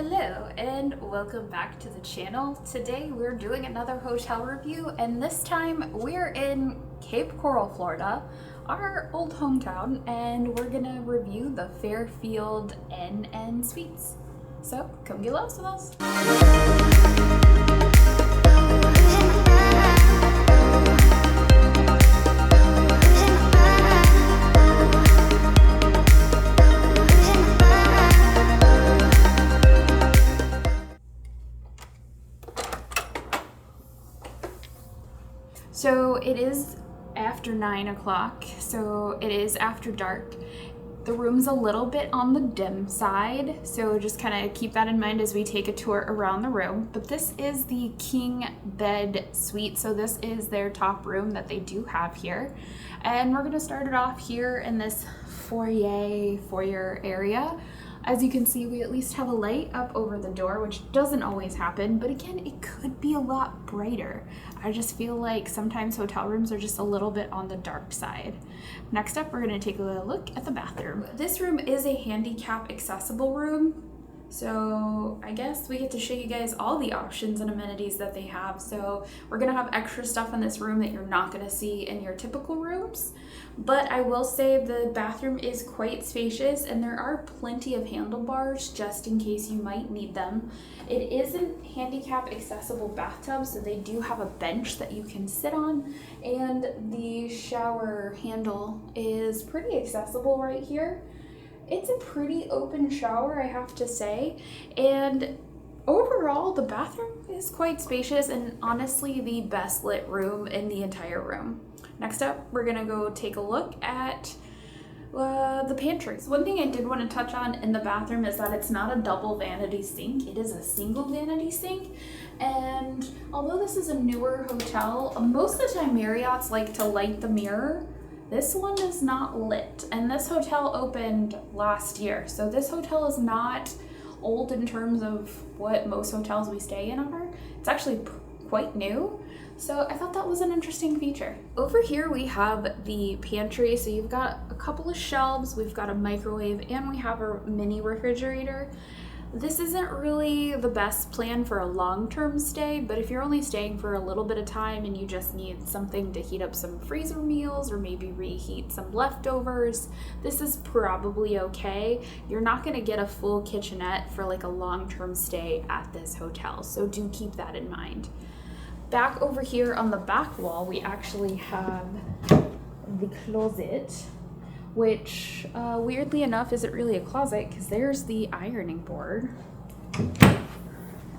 Hello and welcome back to the channel. Today we're doing another hotel review, and this time we're in Cape Coral, Florida, our old hometown, and we're gonna review the Fairfield Inn Suites. So come get lost with us. So it is after 9 o'clock, so it is after dark. The room's a little bit on the dim side, so just kind of keep that in mind as we take a tour around the room. But this is the king bed suite, so this is their top room that they do have here. And we're gonna start it off here in this foyer area. As you can see, we at least have a light up over the door, which doesn't always happen, but again, it could be a lot brighter. I just feel like sometimes hotel rooms are just a little bit on the dark side. Next up, we're gonna take a look at the bathroom. This room is a handicap accessible room. So I guess we get to show you guys all the options and amenities that they have. So we're gonna have extra stuff in this room that you're not gonna see in your typical rooms. But I will say the bathroom is quite spacious and there are plenty of handlebars just in case you might need them. It is a handicap accessible bathtub, so they do have a bench that you can sit on, and the shower handle is pretty accessible right here. It's a pretty open shower, I have to say, and overall the bathroom is quite spacious and honestly the best lit room in the entire room. Next up, we're gonna go take a look at the pantry. So one thing I did want to touch on in the bathroom is that it's not a double vanity sink, it is a single vanity sink. And although this is a newer hotel, most of the time Marriotts like to light the mirror. This one is not lit, and this hotel opened last year. So this hotel is not old in terms of what most hotels we stay in are. It's actually quite new. So I thought that was an interesting feature. Over here we have the pantry. So you've got a couple of shelves, we've got a microwave, and we have a mini refrigerator. This isn't really the best plan for a long-term stay, but if you're only staying for a little bit of time and you just need something to heat up some freezer meals or maybe reheat some leftovers, this is probably okay. You're not gonna get a full kitchenette for like a long-term stay at this hotel, so do keep that in mind. Back over here on the back wall, we actually have the closet, which weirdly enough isn't really a closet because there's the ironing board.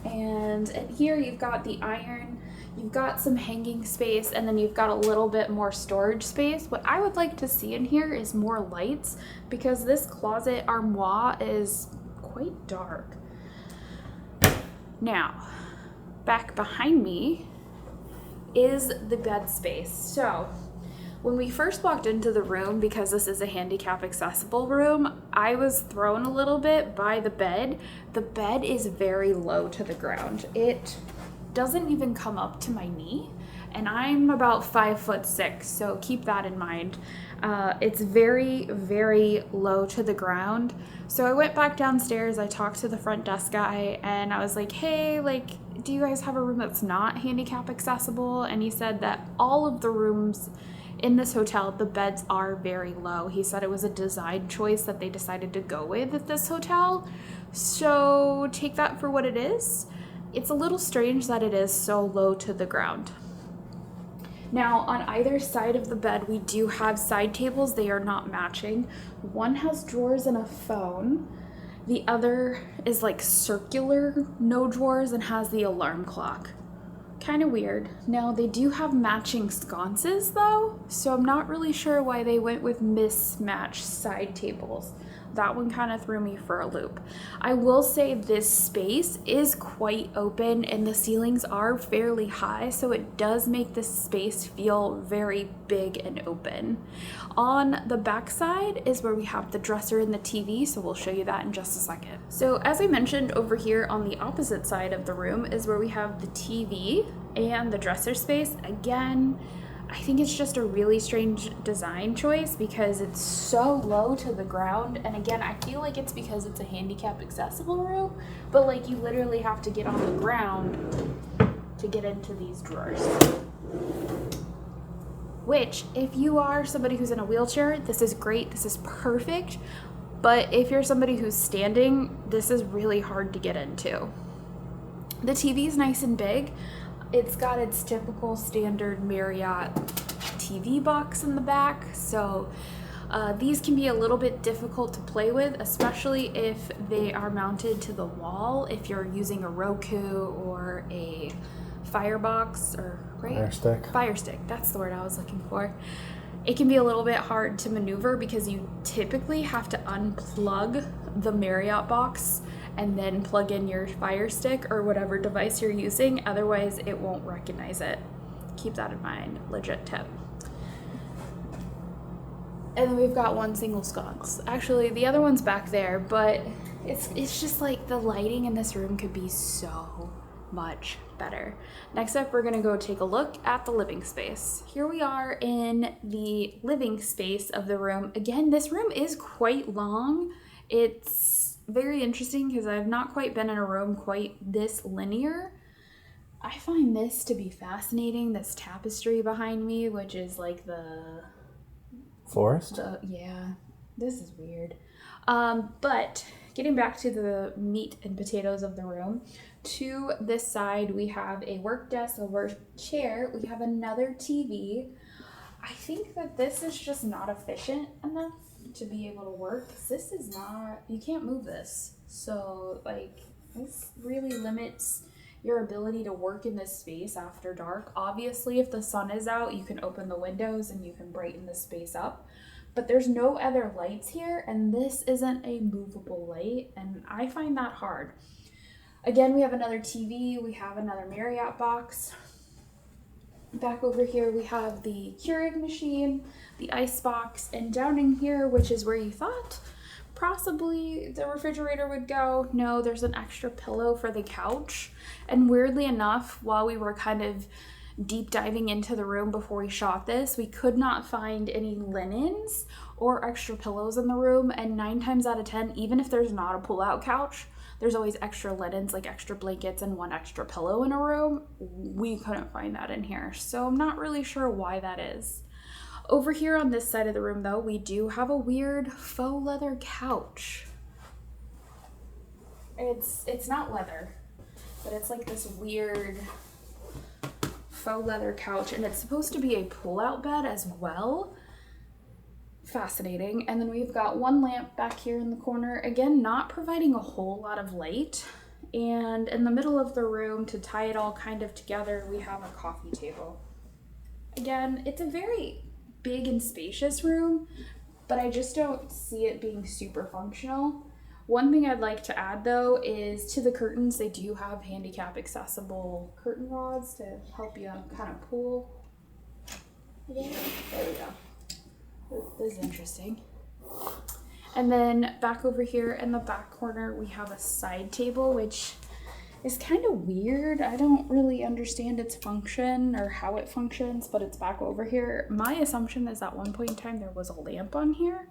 And here you've got the iron, you've got some hanging space, and then you've got a little bit more storage space. What I would like to see in here is more lights because this closet armoire is quite dark. Now, back behind me is the bed space. So when we first walked into the room, because this is a handicap accessible room, I was thrown a little bit by the bed. The bed is very low to the ground. It doesn't even come up to my knee, and I'm about 5'6", so keep that in mind. It's very, very low to the ground. So I went back downstairs, I talked to the front desk guy, and I was like, hey, do you guys have a room that's not handicap accessible? And he said that all of the rooms in this hotel, the beds are very low. He said it was a design choice that they decided to go with at this hotel. So take that for what it is. It's a little strange that it is so low to the ground. Now, on either side of the bed, we do have side tables. They are not matching. One has drawers and a phone. The other is like circular, no drawers, and has the alarm clock. Kind of weird. Now they do have matching sconces though, so I'm not really sure why they went with mismatched side tables. That one kind of threw me for a loop. I will say this space is quite open and the ceilings are fairly high, so it does make this space feel very big and open. On the back side is where we have the dresser and the TV, so we'll show you that in just a second. So as I mentioned, over here on the opposite side of the room is where we have the TV and the dresser space. Again, I think it's just a really strange design choice because it's so low to the ground. And again, I feel like it's because it's a handicap accessible room, but like you literally have to get on the ground to get into these drawers. Which, if you are somebody who's in a wheelchair, this is great, this is perfect. But if you're somebody who's standing, this is really hard to get into. The TV is nice and big. It's got its typical standard Marriott TV box in the back, so these can be a little bit difficult to play with, especially if they are mounted to the wall, if you're using a Roku or a Firebox or Fire Stick, that's the word I was looking for. It can be a little bit hard to maneuver because you typically have to unplug the Marriott box and then plug in your Fire Stick or whatever device you're using, otherwise it won't recognize it. Keep that in mind, legit tip. And then we've got one single sconce. Actually, the other one's back there, but it's just like the lighting in this room could be so much better. Next up, we're gonna go take a look at the living space. Here we are in the living space of the room. Again, this room is quite long. It's very interesting because I've not quite been in a room quite this linear. I find this to be fascinating, this tapestry behind me, which is like the forest? Yeah, this is weird. But getting back to the meat and potatoes of the room, to this side we have a work desk, a work chair, we have another TV. I think that this is just not efficient enough to be able to work. This is not, you can't move this. So like this really limits your ability to work in this space after dark. Obviously, if the sun is out, you can open the windows and you can brighten the space up. But there's no other lights here, and this isn't a movable light, and I find that hard. Again, we have another TV, we have another Marriott box. Back over here, we have the Keurig machine, the ice box, and down in here, which is where you thought possibly the refrigerator would go, no, there's an extra pillow for the couch. And weirdly enough, while we were kind of deep diving into the room before we shot this, we could not find any linens or extra pillows in the room. And 9 times out of 10, even if there's not a pull-out couch, there's always extra linens, like extra blankets and 1 extra pillow in a room. We couldn't find that in here, so I'm not really sure why that is. Over here on this side of the room though, we do have a weird faux leather couch. It's not leather, but it's like this weird faux leather couch, and it's supposed to be a pull-out bed as well. Fascinating. And then we've got one lamp back here in the corner, again not providing a whole lot of light. And in the middle of the room, to tie it all kind of together, we have a coffee table. Again, it's a very big and spacious room, but I just don't see it being super functional. One thing I'd like to add though is to the curtains, they do have handicap accessible curtain rods to help you kind of pull. There we go. This is interesting. And then back over here in the back corner, we have a side table, which is kind of weird. I don't really understand its function or how it functions, but it's back over here. My assumption is at one point in time there was a lamp on here,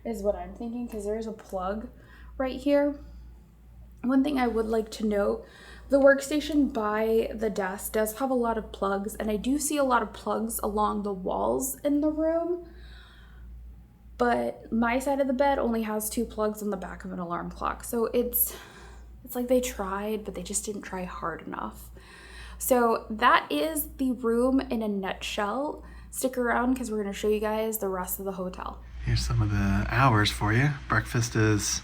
is what I'm thinking, because there's a plug right here. One thing I would like to note, the workstation by the desk does have a lot of plugs, and I do see a lot of plugs along the walls in the room. But my side of the bed only has 2 plugs on the back of an alarm clock. So it's like they tried, but they just didn't try hard enough. So that is the room in a nutshell. Stick around because we're going to show you guys the rest of the hotel. Here's some of the hours for you. Breakfast is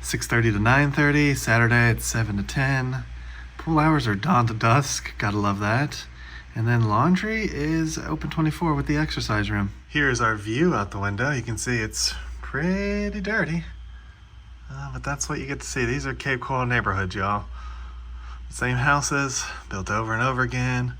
6:30 to 9:30. Saturday it's 7 to 10. Pool hours are dawn to dusk. Gotta love that. And then laundry is open 24 with the exercise room. Here's our view out the window. You can see it's pretty dirty, but that's what you get to see. These are Cape Coral neighborhoods, y'all. Same houses, built over and over again,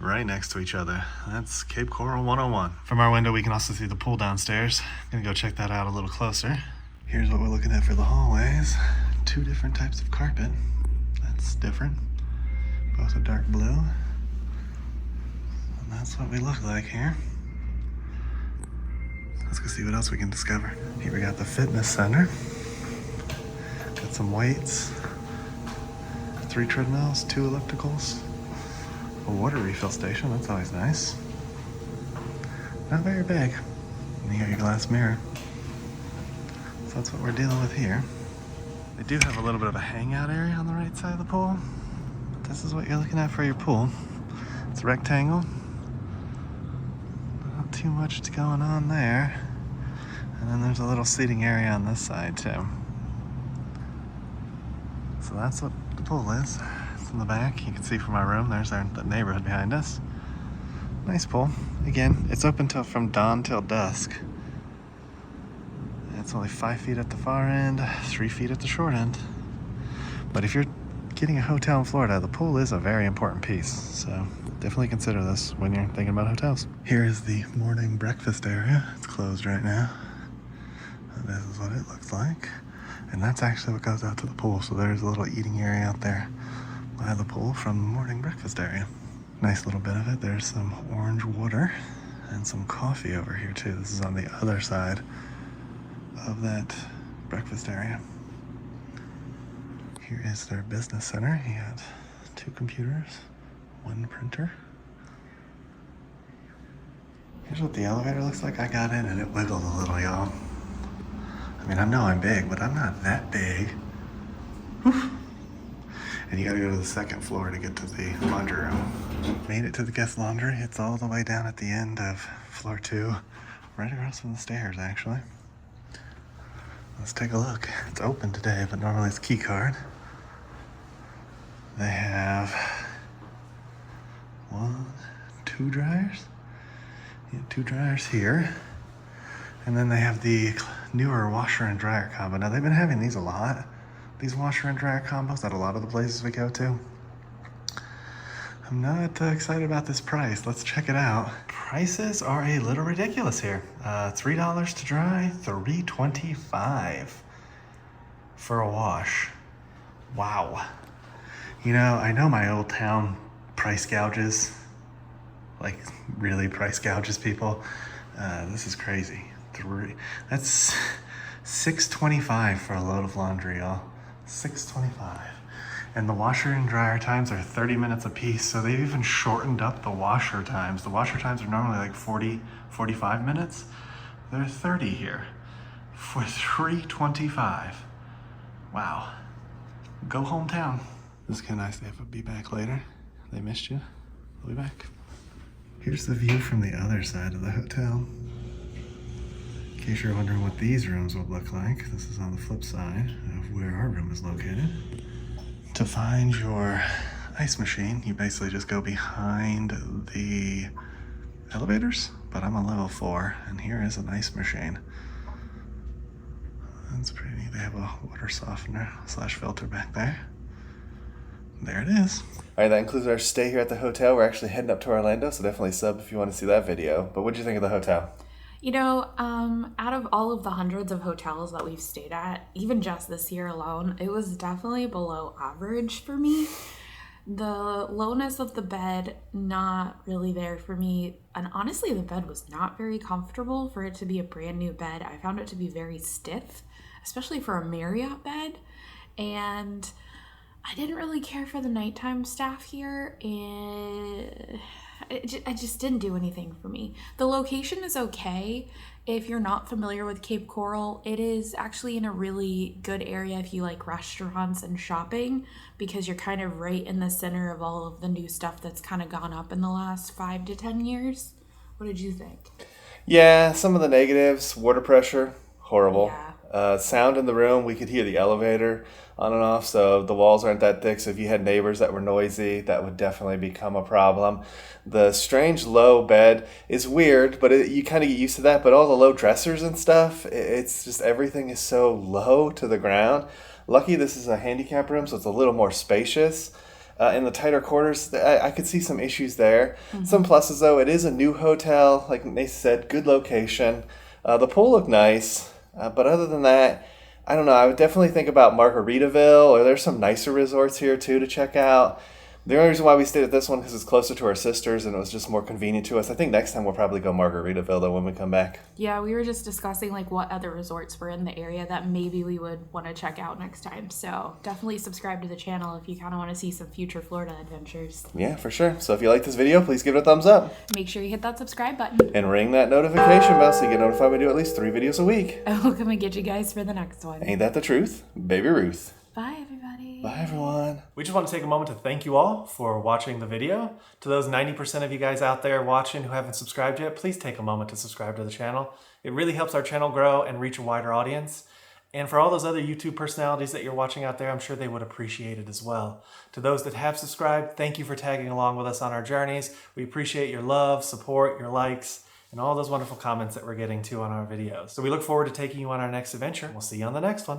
right next to each other. That's Cape Coral 101. From our window, we can also see the pool downstairs. Gonna go check that out a little closer. Here's what we're looking at for the hallways. 2 different types of carpet. That's different. Both a dark blue. And that's what we look like here. Let's go see what else we can discover. Here we got the fitness center. Got some weights, 3 treadmills, 2 ellipticals, a water refill station, that's always nice. Not very big. And you got your glass mirror. So that's what we're dealing with here. They do have a little bit of a hangout area on the right side of the pool. But this is what you're looking at for your pool. It's a rectangle. Not too much going on there. And then there's a little seating area on this side too. So that's what the pool is. It's in the back. You can see from our room, there's the neighborhood behind us. Nice pool. Again, it's open from dawn till dusk. It's only 5 feet at the far end, 3 feet at the short end. But if you're getting a hotel in Florida, the pool is a very important piece. So definitely consider this when you're thinking about hotels. Here is the morning breakfast area. It's closed right now. And this is what it looks like. And that's actually what goes out to the pool. So there's a little eating area out there by the pool from the morning breakfast area. Nice little bit of it. There's some orange water and some coffee over here too. This is on the other side of that breakfast area. Here is their business center. You got 2 computers, 1 printer. Here's what the elevator looks like. I got in and it wiggled a little, y'all. I mean, I know I'm big, but I'm not that big. Whew. And you gotta go to the 2nd floor to get to the laundry room. Made it to the guest laundry. It's all the way down at the end of floor 2, right across from the stairs, actually. Let's take a look. It's open today, but normally it's key card. They have 1, 2 dryers. Yeah, 2 dryers here. And then they have the newer washer and dryer combo. Now they've been having these a lot. These washer and dryer combos at a lot of the places we go to. I'm not excited about this price. Let's check it out. Prices are a little ridiculous here. $3 to dry, $3.25 for a wash. Wow. You know, I know my old town price gouges, like really price gouges people. This is crazy. That's $6.25 for a load of laundry, y'all. $6.25. And the washer and dryer times are 30 minutes a piece, so they've even shortened up the washer times. The washer times are normally like 40, 45 minutes. They're 30 here for $3.25. Wow. Go hometown. This is kind of nice. They have a be back later. They missed you. They'll be back. Here's the view from the other side of the hotel. In case you're wondering what these rooms would look like, this is on the flip side of where our room is located. To find your ice machine, you basically just go behind the elevators, but I'm on level 4, and here is an ice machine. That's pretty neat. They have a water softener / filter back there. There it is. All right, that includes our stay here at the hotel. We're actually heading up to Orlando, so definitely sub if you want to see that video. But what did you think of the hotel? You know, out of all of the hundreds of hotels that we've stayed at, even just this year alone, it was definitely below average for me. The lowness of the bed, not really there for me. And honestly, the bed was not very comfortable for it to be a brand new bed. I found it to be very stiff, especially for a Marriott bed. And I didn't really care for the nighttime staff here, and it just didn't do anything for me. The location is okay. If you're not familiar with Cape Coral, it is actually in a really good area if you like restaurants and shopping, because you're kind of right in the center of all of the new stuff that's kind of gone up in the last 5 to 10 years. What did you think? Yeah, some of the negatives, water pressure, horrible. Yeah. Sound in the room, we could hear the elevator on and off, so the walls aren't that thick, so if you had neighbors that were noisy, that would definitely become a problem. The strange low bed is weird, but you kind of get used to that, but all the low dressers and stuff, it's just everything is so low to the ground. Lucky this is a handicap room, so it's a little more spacious. In the tighter quarters, I could see some issues there. Mm-hmm. Some pluses though, it is a new hotel, like Nathan said, good location. The pool looked nice. But other than that, I don't know. I would definitely think about Margaritaville, or there's some nicer resorts here too to check out. The only reason why we stayed at this one because it's closer to our sisters and it was just more convenient to us. I think next time we'll probably go Margaritaville though when we come back. Yeah, we were just discussing like what other resorts were in the area that maybe we would want to check out next time. So definitely subscribe to the channel if you kind of want to see some future Florida adventures. Yeah, for sure. So if you like this video, please give it a thumbs up. Make sure you hit that subscribe button. And ring that notification bell so you get notified when we do at least 3 videos a week. And we'll come and get you guys for the next one. Ain't that the truth? Baby Ruth. Bye, everybody. Bye, everyone. We just want to take a moment to thank you all for watching the video. To those 90% of you guys out there watching who haven't subscribed yet, please take a moment to subscribe to the channel. It really helps our channel grow and reach a wider audience. And for all those other YouTube personalities that you're watching out there, I'm sure they would appreciate it as well. To those that have subscribed, thank you for tagging along with us on our journeys. We appreciate your love, support, your likes, and all those wonderful comments that we're getting too on our videos. So we look forward to taking you on our next adventure. We'll see you on the next one.